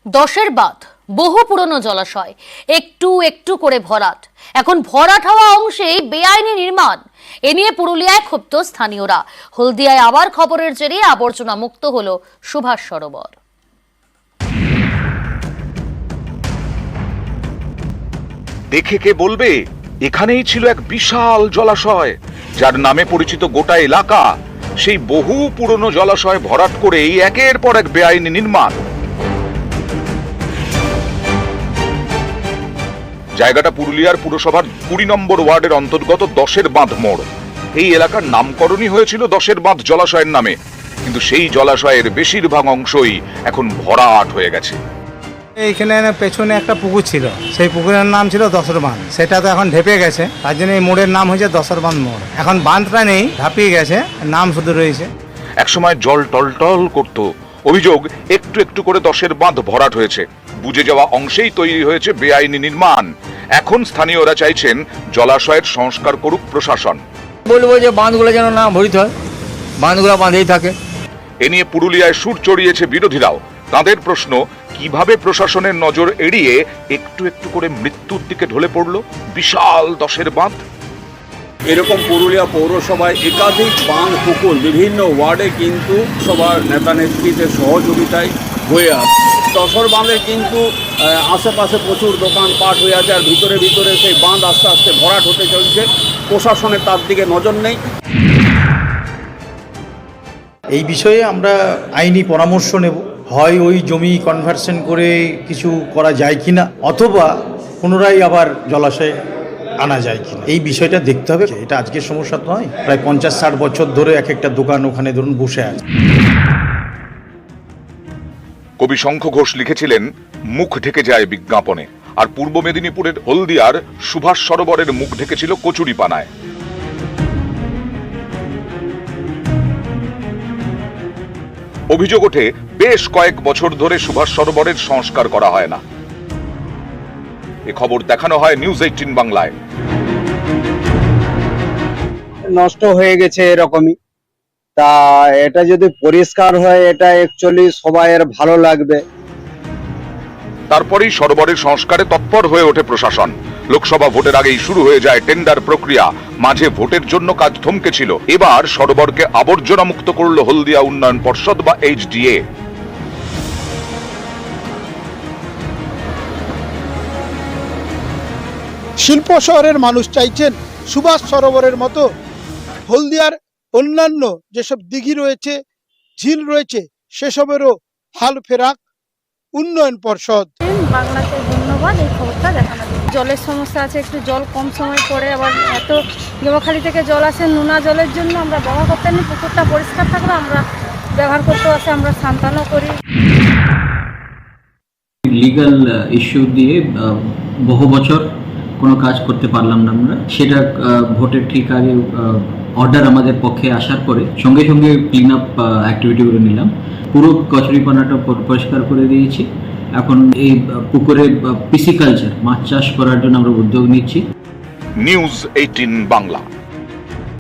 দশের বাঁধ বহু পুরনো জলাশয় একটু একটু করে ভরাট। এখন ভরাট হওয়া অংশেই বেআইনি নির্মাণ। এ নিয়ে পুরুলিয়ায় ক্ষুব্ধ স্থানীয়রা। হলদিয়ায় আবার খবরের জেরে আবর্জনা মুক্ত হলো সুভাষ সরোবর। দেখে কে বলবে এখানেই ছিল এক বিশাল জলাশয়, যার নামে পরিচিত গোটা এলাকা। সেই বহু পুরনো জলাশয় ভরাট করেই একের পর এক বেআইনি নির্মাণ। জায়গাটা পুরুলিয়ার পুরসভার 20 নম্বর ওয়ার্ডের অন্তর্গত দশের বাঁধ মোড়। এই এলাকার নামকরণই হয়েছিল দশের বাঁধ জলাশয়ের নামে, কিন্তু সেই জলাশয়ের বেশিরভাগ অংশই এখন ভরাট হয়ে গেছে। এইখানে পেছনে একটা পুকুর ছিল, সেই পুকুরের নাম ছিল দশের বাঁধ। সেটা তো এখন ঢেপে গেছে, তার জন্য এই মোড়ের নাম হয়েছে দশের বাঁধ মোড়। এখন বাঁধটা নেই, ঢাপিয়ে গেছে, নাম শুধু রয়েছে। একসময় জল টলটল করত। অভিযোগ, একটু একটু করে দশের বাঁধ ভরাট হয়েছে। বুঝে যাওয়া অংশেই তৈরি হয়েছে বেআইনি নির্মাণ। এখন স্থানীয়রা চাইছেন জলাশয়ের সংস্কার করুক প্রশাসন। বলবো যে বাঁধগুলো যেন না ভরিত হয়, বাঁধগুলো বাঁধেই থাকে। এ নিয়ে পুরুলিয়ায় সুর চড়িয়েছে বিরোধীরাও। তাদের প্রশ্ন, কিভাবে প্রশাসনের নজর এড়িয়ে একটু একটু করে মৃত্যুর দিকে ঢলে পড়ল বিশাল দশের বাঁধ। এরকম পুরুলিয়া পৌরসভায় একাধিক বাঁধ পুকুর বিভিন্ন ওয়ার্ডে কিন্তু সবার নেতা নেতৃত্বের সহযোগিতায় হয়ে আছে। দশর বাঁধে কিন্তু আশেপাশে প্রচুর দোকানপাট হয়ে আছে, আর ভিতরে ভিতরে সেই বাঁধ আস্তে আস্তে ভরাট হতে চলছে। প্রশাসনের তার দিকে নজর নেই। এই বিষয়ে আমরা আইনি পরামর্শ নেব। হয় ওই জমি কনভার্সন করে কিছু করা যায় কিনা, অথবা পুনরায় আবার জলাশয়ে আনা যায় কিনা, এই বিষয়টা দেখতে হবে। এটা আজকের সমস্যা নয়, প্রায় 50-60 বছর ধরে এক একটা দোকান ওখানে ধরুন বসে আছে। কবি শঙ্খ ঘোষ লিখেছিলেন, মুখ ঢেকে যায় বিজ্ঞাপনে। আর পূর্ব মেদিনীপুরের হলদিয়ার সুভাষ সরোবরের মুখ ঢেকেছিল কচুরিপানায়। অভিযোগ ওঠে, বেশ কয়েক বছর ধরে সুভাষ সরোবরের সংস্কার করা হয় না। এ খবর দেখানো হয় নিউজ 18 বাংলায়। নষ্ট হয়ে গেছে এরকমই। তা এটা যদি পরিষ্কার হয়, এটা অ্যাকচুয়ালি সবাইয়ের ভালো লাগবে। তারপরেই সরোবরের সংস্কারে তৎপর হয়ে ওঠে প্রশাসন। লোকসভা ভোটের আগেই শুরু হয়ে যায় টেন্ডার প্রক্রিয়া। মাঝে ভোটের জন্য কাজ থমকে ছিল। এবার সরোবরকে আবর্জনা মুক্ত করল হলদিয়া উন্নয়ন পর্ষদ বা HDA। শিল্প শহরের মানুষ চাইছেন সুভাষ সরোবরের মতো হলদিয়ার অন্যান্য যেসব দিঘি রয়েছে, ঝিল রয়েছে, সেসবেরও হাল ফেরাক উন্নয়ন পর্ষদ। বাংলাকে ধন্যবাদ এই খবরটা দেখানোর জন্য। জলের সমস্যা আছে, একটু জল কম সময় পড়ে, আবার এত জমাখালি থেকে জল আসে, নোনা জলের জন্য আমরা ব্যবহার করতে নিই। পুকুরটা পরিষ্কার থাকলে আমরা ব্যবহার করতে আসে, আমরা সন্তানও করি। লিগ্যাল ইস্যু দিয়ে বহু বছর কোনো কাজ করতে পারলাম না আমরা। সেটা ভোটের ঠিক আগে অর্ডার আমাদের পক্ষে আসার পরে সঙ্গে সঙ্গে ক্লিন আপ অ্যাক্টিভিটিগুলো নিলাম। পুরো কচুরিপানাটা পরিষ্কার করে দিয়েছি। এখন এই পুকুরে পিসিকালচার, মাছ চাষ করার জন্য আমরা উদ্যোগ নিচ্ছি। নিউজ 18 বাংলা।